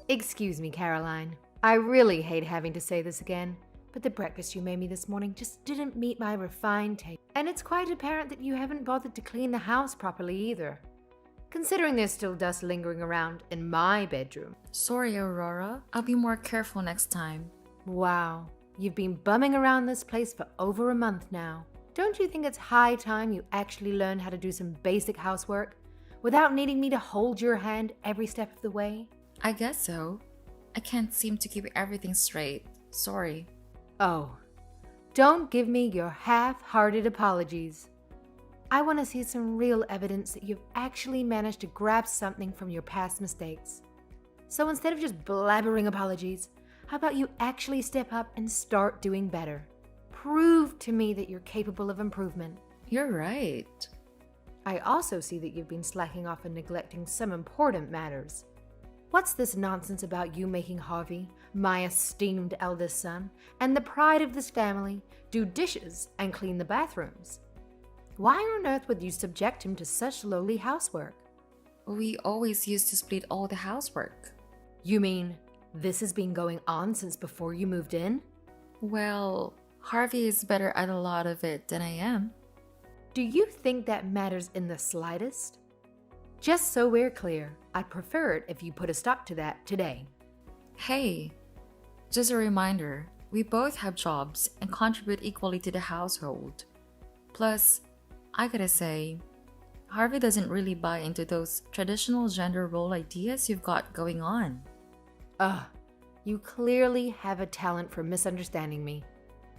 Excuse me, Caroline. I really hate having to say this again, but the breakfast you made me this morning just didn't meet my refined taste. And it's quite apparent that you haven't bothered to clean the house properly either, considering there's still dust lingering around in my bedroom. Sorry, Aurora. I'll be more careful next time. Wow, you've been bumming around this place for over a month now. Don't you think it's high time you actually learned how to do some basic housework without needing me to hold your hand every step of the way? I guess so. I can't seem to keep everything straight. Sorry. Oh, don't give me your half-hearted apologies. I want to see some real evidence that you've actually managed to grasp something from your past mistakes. So instead of just blabbering apologies, how about you actually step up and start doing better? Prove to me that you're capable of improvement. You're right. I also see that you've been slacking off and neglecting some important matters. What's this nonsense about you making Harvey, my esteemed eldest son, and the pride of this family, do dishes and clean the bathrooms? Why on earth would you subject him to such lowly housework? We always used to split all the housework. You mean this has been going on since before you moved in? Well, Harvey is better at a lot of it than I am. Do you think that matters in the slightest? Just so we're clear, I'd prefer it if you put a stop to that today. Hey, just a reminder, we both have jobs and contribute equally to the household. Plus, I gotta say, Harvey doesn't really buy into those traditional gender role ideas you've got going on. Ugh, you clearly have a talent for misunderstanding me.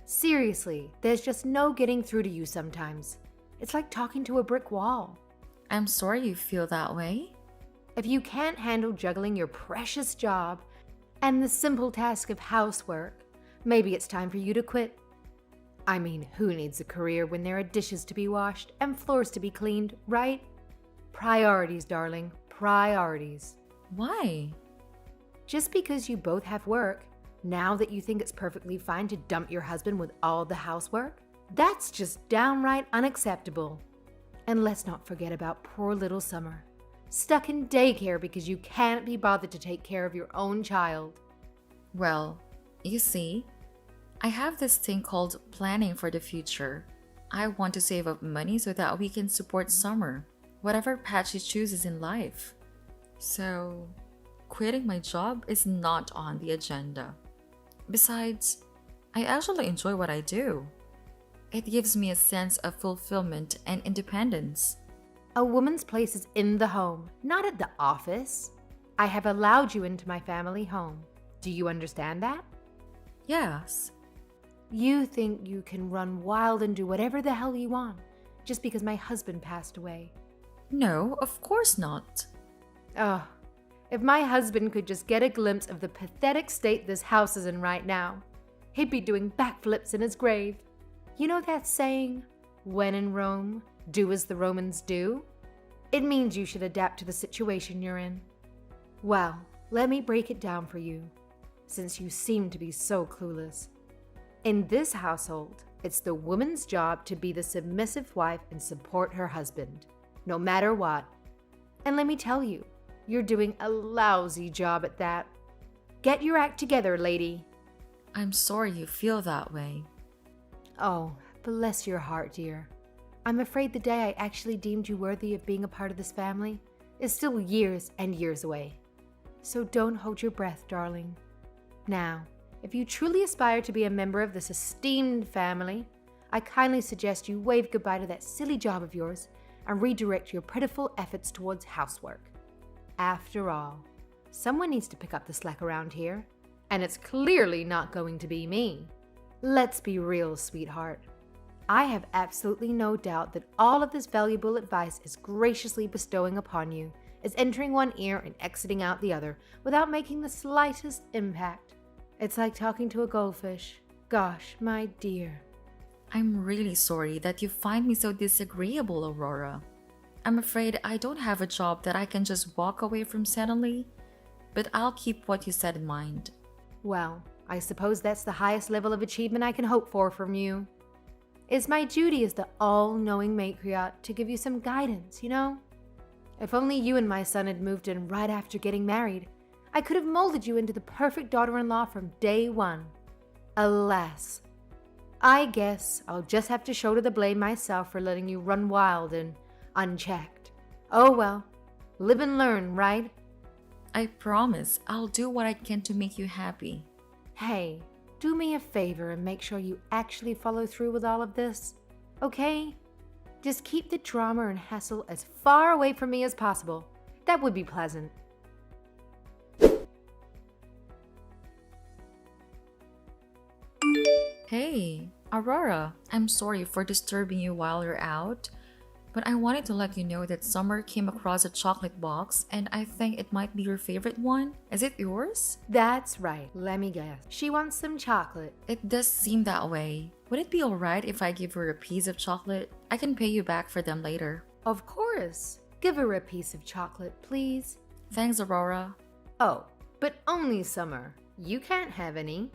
Seriously, there's just no getting through to you sometimes. It's like talking to a brick wall. I'm sorry you feel that way. If you can't handle juggling your precious job and the simple task of housework, maybe it's time for you to quit. I mean, who needs a career when there are dishes to be washed and floors to be cleaned, right? Priorities, darling, priorities. Why? Just because you both have work, now that you think it's perfectly fine to dump your husband with all the housework? That's just downright unacceptable. And let's not forget about poor little Summer, stuck in daycare because you can't be bothered to take care of your own child. Well, you see, I have this thing called planning for the future. I want to save up money so that we can support Summer, whatever path she chooses in life. So, quitting my job is not on the agenda. Besides, I actually enjoy what I do. It gives me a sense of fulfillment and independence. A woman's place is in the home, not at the office. I have allowed you into my family home. Do you understand that? Yes. You think you can run wild and do whatever the hell you want just because my husband passed away. No, of course not. Oh, if my husband could just get a glimpse of the pathetic state this house is in right now, he'd be doing backflips in his grave. You know that saying, when in Rome, do as the Romans do? It means you should adapt to the situation you're in. Well, let me break it down for you, since you seem to be so clueless. In this household, it's the woman's job to be the submissive wife and support her husband, no matter what. And let me tell you, you're doing a lousy job at that. Get your act together, lady. I'm sorry you feel that way. Oh, bless your heart, dear. I'm afraid the day I actually deemed you worthy of being a part of this family is still years and years away. So don't hold your breath, darling. Now, if you truly aspire to be a member of this esteemed family, I kindly suggest you wave goodbye to that silly job of yours and redirect your pitiful efforts towards housework. After all, someone needs to pick up the slack around here, and it's clearly not going to be me. Let's be real, sweetheart. I have absolutely no doubt that all of this valuable advice is graciously bestowing upon you is entering one ear and exiting out the other without making the slightest impact. It's like talking to a goldfish. Gosh, my dear. I'm really sorry that you find me so disagreeable, Aurora. I'm afraid I don't have a job that I can just walk away from suddenly, but I'll keep what you said in mind. Well, I suppose that's the highest level of achievement I can hope for from you. It's my duty as the all-knowing matriarch to give you some guidance, you know? If only you and my son had moved in right after getting married, I could have molded you into the perfect daughter-in-law from day one. Alas, I guess I'll just have to shoulder the blame myself for letting you run wild and unchecked. Oh well, live and learn, right? I promise I'll do what I can to make you happy. Hey, do me a favor and make sure you actually follow through with all of this, okay? Just keep the drama and hassle as far away from me as possible. That would be pleasant. Hey, Aurora, I'm sorry for disturbing you while you're out, but I wanted to let you know that Summer came across a chocolate box and I think it might be your favorite one. Is it yours? That's right, let me guess. She wants some chocolate. It does seem that way. Would it be alright if I give her a piece of chocolate? I can pay you back for them later. Of course. Give her a piece of chocolate, please. Thanks, Aurora. Oh, but only Summer. You can't have any.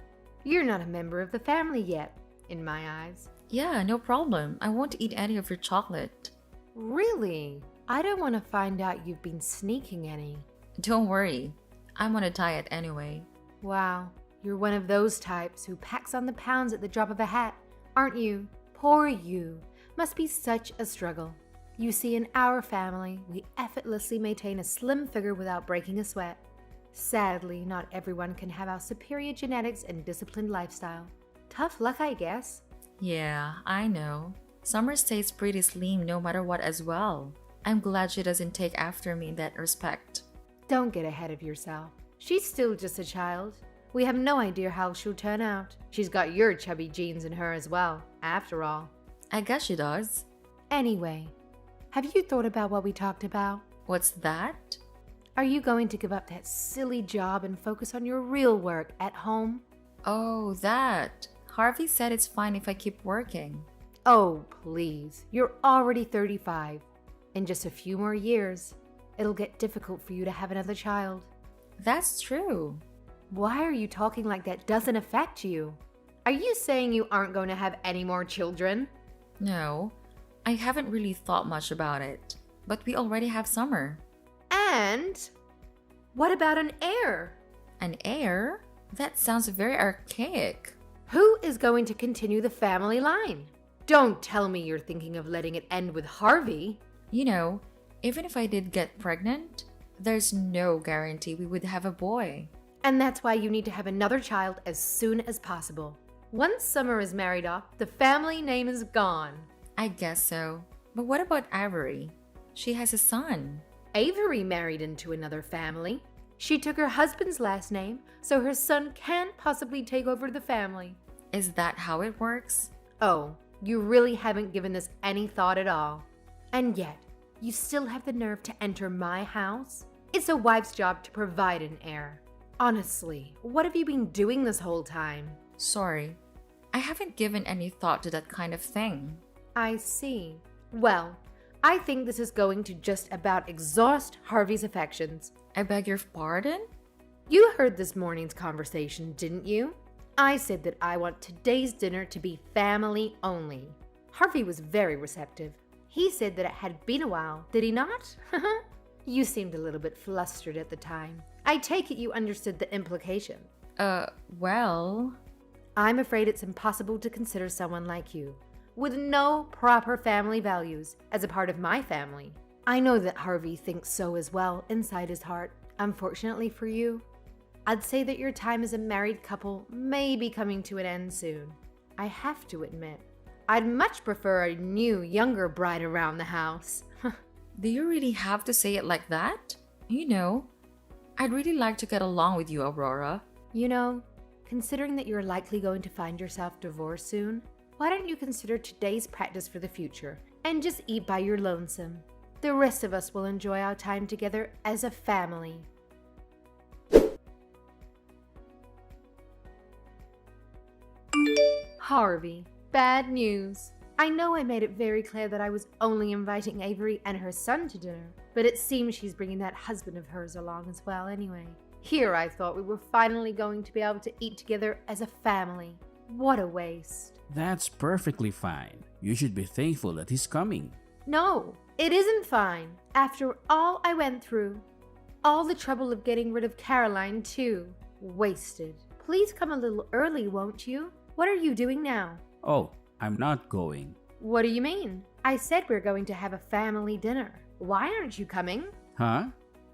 You're not a member of the family yet, in my eyes. Yeah, no problem. I won't eat any of your chocolate. Really? I don't want to find out you've been sneaking any. Don't worry. I'm on a diet anyway. Wow, you're one of those types who packs on the pounds at the drop of a hat, aren't you? Poor you. Must be such a struggle. You see, in our family, we effortlessly maintain a slim figure without breaking a sweat. Sadly, not everyone can have our superior genetics and disciplined lifestyle. Tough luck, I guess. Yeah, I know. Summer stays pretty slim no matter what as well. I'm glad she doesn't take after me in that respect. Don't get ahead of yourself. She's still just a child. We have no idea how she'll turn out. She's got your chubby genes in her as well, after all. I guess she does. Anyway, have you thought about what we talked about? What's that? Are you going to give up that silly job and focus on your real work at home? Oh, that. Harvey said it's fine if I keep working. Oh, please. You're already 35. In just a few more years, it'll get difficult for you to have another child. That's true. Why are you talking like that doesn't affect you? Are you saying you aren't going to have any more children? No, I haven't really thought much about it. But we already have Summer. And what about an heir? An heir? That sounds very archaic. Who is going to continue the family line? Don't tell me you're thinking of letting it end with Harvey. You know, even if I did get pregnant, there's no guarantee we would have a boy. And that's why you need to have another child as soon as possible. Once Summer is married off, the family name is gone. I guess so. But what about Avery? She has a son. Avery married into another family. She took her husband's last name, so her son can't possibly take over the family. Is that how it works? Oh, you really haven't given this any thought at all. And yet, you still have the nerve to enter my house? It's a wife's job to provide an heir. Honestly, what have you been doing this whole time? Sorry, I haven't given any thought to that kind of thing. I see. Well, I think this is going to just about exhaust Harvey's affections. I beg your pardon? You heard this morning's conversation, didn't you? I said that I want today's dinner to be family only. Harvey was very receptive. He said that it had been a while, did he not? You seemed a little bit flustered at the time. I take it you understood the implication. Well... I'm afraid it's impossible to consider someone like you, with no proper family values, as a part of my family. I know that Harvey thinks so as well inside his heart. Unfortunately for you, I'd say that your time as a married couple may be coming to an end soon. I have to admit, I'd much prefer a new, younger bride around the house. Do you really have to say it like that? You know, I'd really like to get along with you, Aurora. You know, considering that you're likely going to find yourself divorced soon, why don't you consider today's practice for the future and just eat by your lonesome? The rest of us will enjoy our time together as a family. Harvey, bad news. I know I made it very clear that I was only inviting Avery and her son to dinner, but it seems she's bringing that husband of hers along as well anyway. Here I thought we were finally going to be able to eat together as a family. What a waste. That's perfectly fine. You should be thankful that he's coming. No, it isn't fine. After all I went through. All the trouble of getting rid of Caroline, too. Wasted. Please come a little early, won't you? What are you doing now? Oh, I'm not going. What do you mean? I said we're going to have a family dinner. Why aren't you coming? Huh?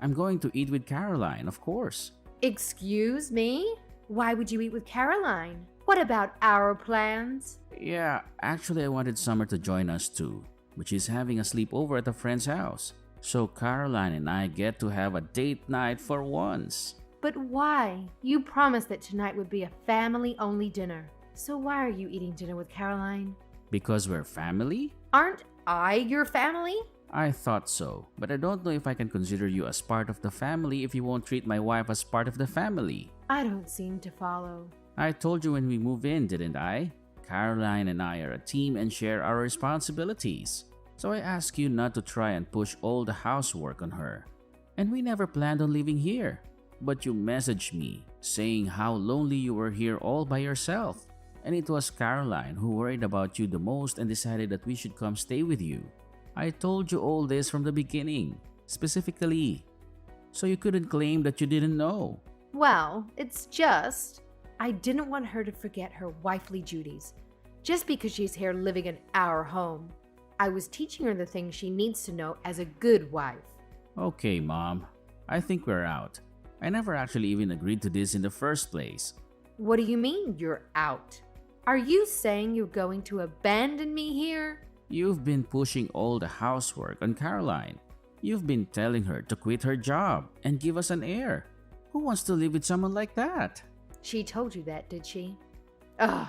I'm going to eat with Caroline, of course. Excuse me? Why would you eat with Caroline? What about our plans? Yeah, actually, I wanted Summer to join us too, but she's having a sleepover at a friend's house. So Caroline and I get to have a date night for once. But why? You promised that tonight would be a family-only dinner. So why are you eating dinner with Caroline? Because we're family? Aren't I your family? I thought so, but I don't know if I can consider you as part of the family if you won't treat my wife as part of the family. I don't seem to follow. I told you when we move in, didn't I? Caroline and I are a team and share our responsibilities. So I ask you not to try and push all the housework on her. And we never planned on living here. But you messaged me saying how lonely you were here all by yourself. And it was Caroline who worried about you the most and decided that we should come stay with you. I told you all this from the beginning, specifically. So you couldn't claim that you didn't know. Well, it's just, I didn't want her to forget her wifely duties, just because she's here living in our home. I was teaching her the things she needs to know as a good wife. Okay, Mom. I think we're out. I never actually even agreed to this in the first place. What do you mean you're out? Are you saying you're going to abandon me here? You've been pushing all the housework on Caroline. You've been telling her to quit her job and give us an heir. Who wants to live with someone like that? She told you that, did she? Ugh,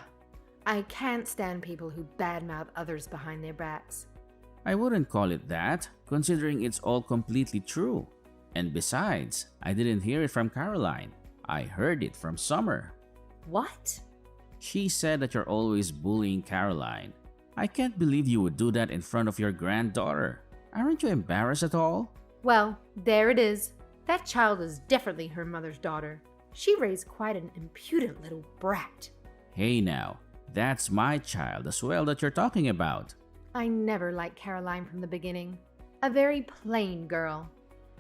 I can't stand people who badmouth others behind their backs. I wouldn't call it that, considering it's all completely true. And besides, I didn't hear it from Caroline. I heard it from Summer. What? She said that you're always bullying Caroline. I can't believe you would do that in front of your granddaughter. Aren't you embarrassed at all? Well, there it is. That child is definitely her mother's daughter. She raised quite an impudent little brat. Hey now, that's my child as well that you're talking about. I never liked Caroline from the beginning. A very plain girl.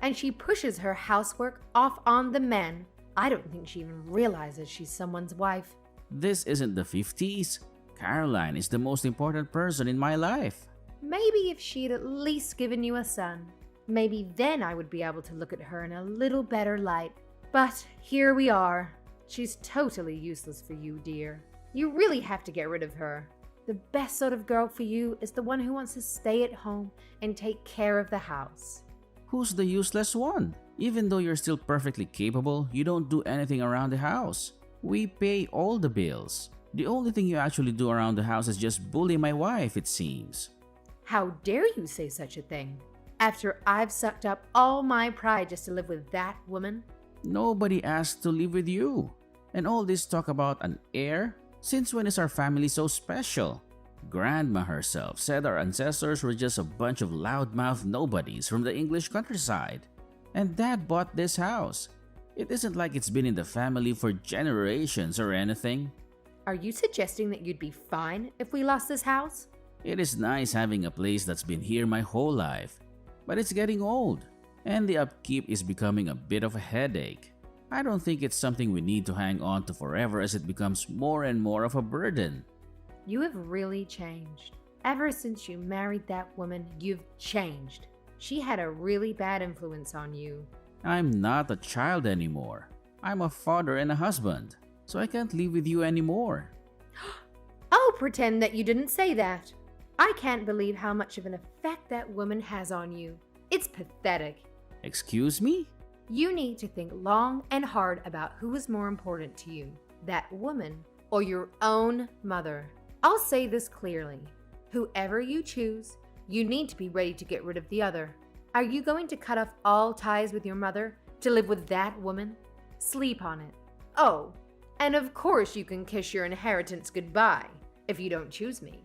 And she pushes her housework off on the men. I don't think she even realizes she's someone's wife. This isn't the 50s. Caroline is the most important person in my life. Maybe if she'd at least given you a son, maybe then I would be able to look at her in a little better light. But here we are. She's totally useless for you, dear. You really have to get rid of her. The best sort of girl for you is the one who wants to stay at home and take care of the house. Who's the useless one? Even though you're still perfectly capable, you don't do anything around the house. We pay all the bills. The only thing you actually do around the house is just bully my wife, it seems. How dare you say such a thing? After I've sucked up all my pride just to live with that woman? Nobody asked to live with you. And all this talk about an heir? Since when is our family so special? Grandma herself said our ancestors were just a bunch of loudmouth nobodies from the English countryside. And Dad bought this house. It isn't like it's been in the family for generations or anything. Are you suggesting that you'd be fine if we lost this house? It is nice having a place that's been here my whole life. But it's getting old. And the upkeep is becoming a bit of a headache. I don't think it's something we need to hang on to forever as it becomes more and more of a burden. You have really changed. Ever since you married that woman, you've changed. She had a really bad influence on you. I'm not a child anymore. I'm a father and a husband, so I can't live with you anymore. I'll pretend that you didn't say that. I can't believe how much of an effect that woman has on you. It's pathetic. Excuse me? You need to think long and hard about who is more important to you, that woman or your own mother. I'll say this clearly. Whoever you choose, you need to be ready to get rid of the other. Are you going to cut off all ties with your mother to live with that woman? Sleep on it. Oh, and of course you can kiss your inheritance goodbye if you don't choose me.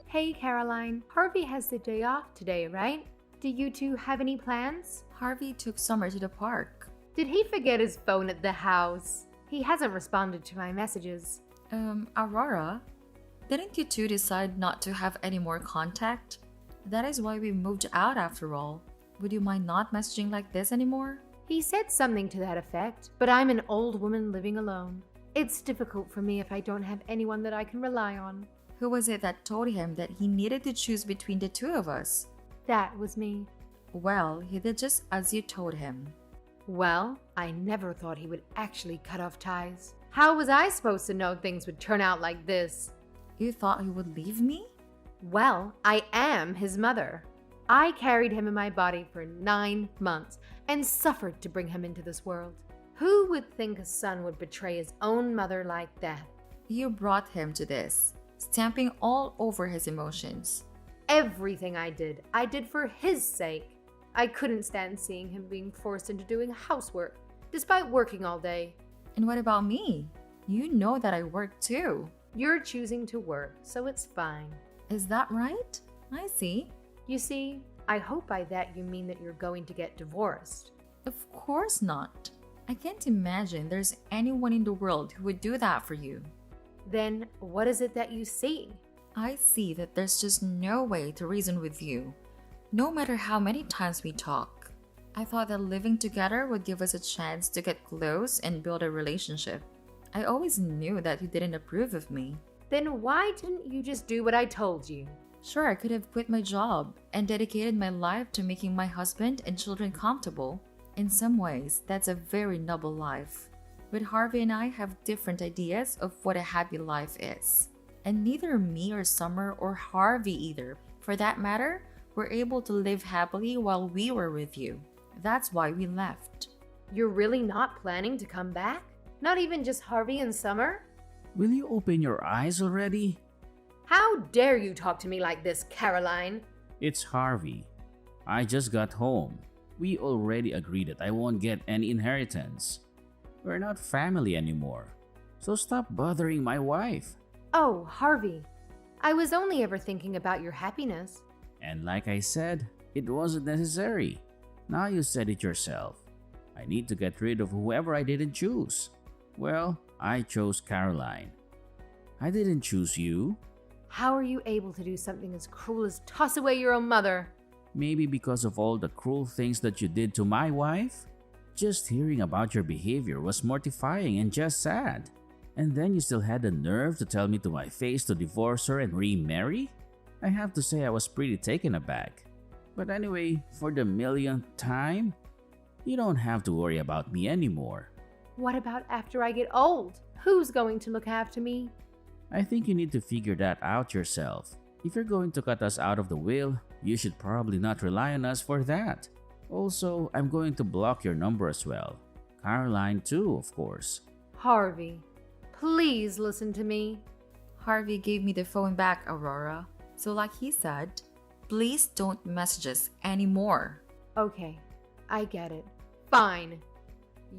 Hey Caroline, Harvey has the day off today, right? Do you two have any plans? Harvey took Summer to the park. Did he forget his phone at the house? He hasn't responded to my messages. Aurora? Didn't you two decide not to have any more contact? That is why we moved out after all. Would you mind not messaging like this anymore? He said something to that effect, but I'm an old woman living alone. It's difficult for me if I don't have anyone that I can rely on. Who was it that told him that he needed to choose between the two of us? That was me. Well, he did just as you told him. Well, I never thought he would actually cut off ties. How was I supposed to know things would turn out like this? You thought he would leave me? Well, I am his mother. I carried him in my body for 9 months and suffered to bring him into this world. Who would think a son would betray his own mother like that? You brought him to this, stamping all over his emotions. Everything I did for his sake. I couldn't stand seeing him being forced into doing housework, despite working all day. And what about me? You know that I work too. You're choosing to work, so it's fine. Is that right? I see. You see, I hope by that you mean that you're going to get divorced. Of course not. I can't imagine there's anyone in the world who would do that for you. Then what is it that you see? I see that there's just no way to reason with you, no matter how many times we talk. I thought that living together would give us a chance to get close and build a relationship. I always knew that you didn't approve of me. Then why didn't you just do what I told you? Sure, I could have quit my job and dedicated my life to making my husband and children comfortable. In some ways, that's a very noble life. But Harvey and I have different ideas of what a happy life is. And neither me or Summer or Harvey either, for that matter, were able to live happily while we were with you. That's why we left. You're really not planning to come back? Not even just Harvey and Summer? Will you open your eyes already? How dare you talk to me like this, Caroline? It's Harvey. I just got home. We already agreed that I won't get any inheritance. We're not family anymore. So stop bothering my wife. Oh, Harvey. I was only ever thinking about your happiness. And like I said, it wasn't necessary. Now you said it yourself. I need to get rid of whoever I didn't choose. Well, I chose Caroline. I didn't choose you. How are you able to do something as cruel as toss away your own mother? Maybe because of all the cruel things that you did to my wife? Just hearing about your behavior was mortifying and just sad. And then you still had the nerve to tell me to my face to divorce her and remarry? I have to say I was pretty taken aback. But anyway, for the millionth time, you don't have to worry about me anymore. What about after I get old? Who's going to look after me? I think you need to figure that out yourself. If you're going to cut us out of the will, you should probably not rely on us for that. Also, I'm going to block your number as well. Caroline too, of course. Harvey, please listen to me. Harvey gave me the phone back, Aurora. So like he said, please don't message us anymore. Okay, I get it. Fine.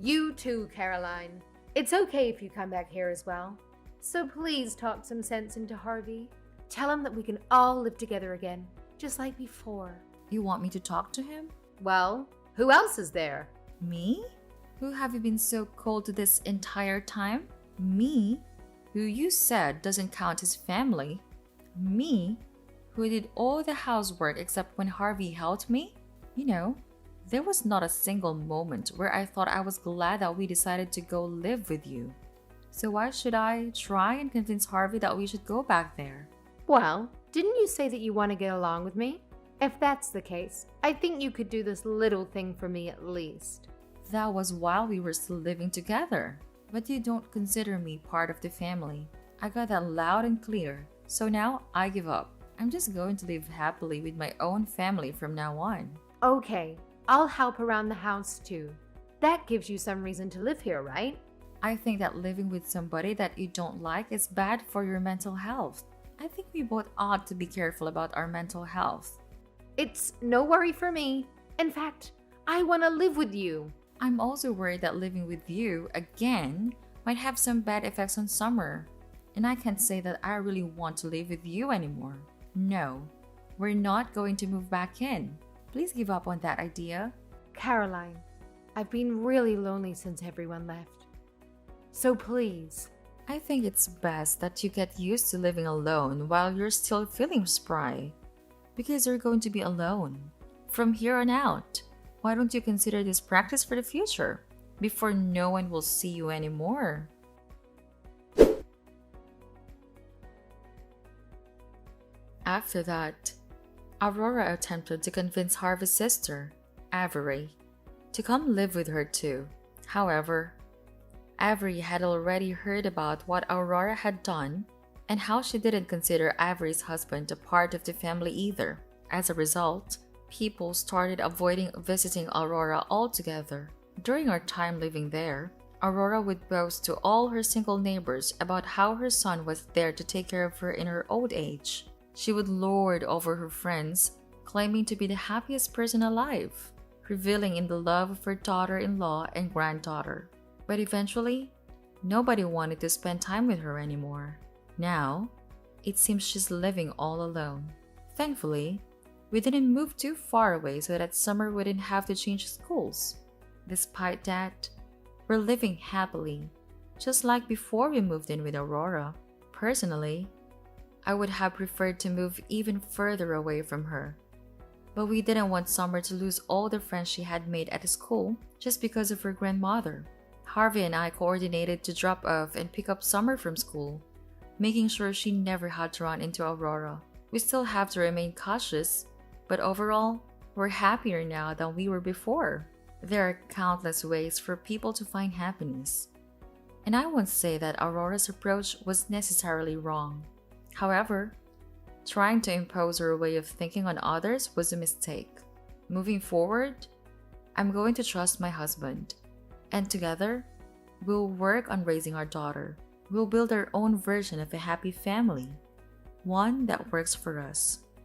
You too, Caroline. It's okay if you come back here as well. So please talk some sense into Harvey. Tell him that we can all live together again, just like before. You want me to talk to him? Well, who else is there? Me? Who have you been so cold to this entire time? Me? Who you said doesn't count as family? Me? Who did all the housework except when Harvey helped me? You know, there was not a single moment where I thought I was glad that we decided to go live with you. So why should I try and convince Harvey that we should go back there? Well, didn't you say that you want to get along with me? If that's the case, I think you could do this little thing for me at least. That was while we were still living together. But you don't consider me part of the family. I got that loud and clear. So now I give up. I'm just going to live happily with my own family from now on. Okay, I'll help around the house too. That gives you some reason to live here, right? I think that living with somebody that you don't like is bad for your mental health. I think we both ought to be careful about our mental health. It's no worry for me. In fact, I want to live with you. I'm also worried that living with you, again, might have some bad effects on Summer. And I can't say that I really want to live with you anymore. No, we're not going to move back in. Please give up on that idea. Caroline, I've been really lonely since everyone left. So please, I think it's best that you get used to living alone while you're still feeling spry. Because you're going to be alone. From here on out, why don't you consider this practice for the future? Before no one will see you anymore. After that, Aurora attempted to convince Harvey's sister, Avery, to come live with her too. However, Avery had already heard about what Aurora had done and how she didn't consider Avery's husband a part of the family either. As a result, people started avoiding visiting Aurora altogether. During our time living there, Aurora would boast to all her single neighbors about how her son was there to take care of her in her old age. She would lord over her friends, claiming to be the happiest person alive, reveling in the love of her daughter-in-law and granddaughter. But eventually, nobody wanted to spend time with her anymore. Now, it seems she's living all alone. Thankfully, we didn't move too far away so that Summer wouldn't have to change schools. Despite that, we're living happily, just like before we moved in with Aurora. Personally, I would have preferred to move even further away from her. But we didn't want Summer to lose all the friends she had made at the school just because of her grandmother. Harvey and I coordinated to drop off and pick up Summer from school, making sure she never had to run into Aurora. We still have to remain cautious, but overall, we're happier now than we were before. There are countless ways for people to find happiness. And I won't say that Aurora's approach was necessarily wrong. However, trying to impose her way of thinking on others was a mistake. Moving forward, I'm going to trust my husband. And together, we'll work on raising our daughter. We'll build our own version of a happy family. One that works for us.